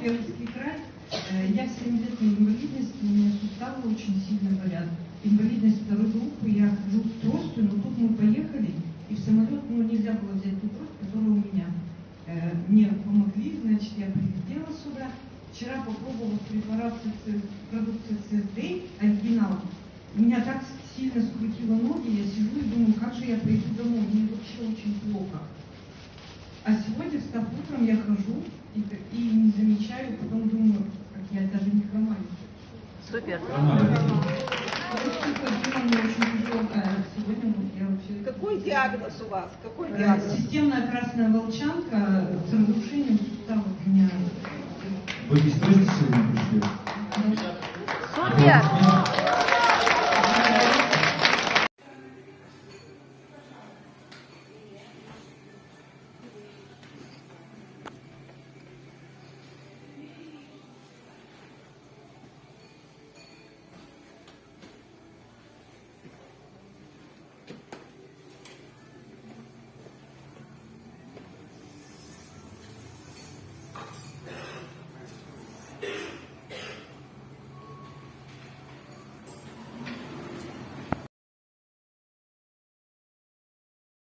Пермский край. Я 7 лет на инвалидности, у меня суставы очень сильно болят. Инвалидность второй группы, я хожу с тростью, но тут мы поехали, и в самолет нельзя было взять ту трость, которая у меня. Мне помогли, значит, я прилетела сюда. Вчера попробовала препарат продукции ЦСД, оригинал. Меня так сильно скрутило ноги, я сижу и думаю, как же я приду домой, мне вообще очень плохо. А сегодня, встав утром, я хожу и не замечаю, потом думаю, как я даже не хромаю. Супер. Какой диагноз у вас? Какой диагноз? Системная красная волчанка с разрушением суставов у меня. Вы без трости сегодня пришли? Супер.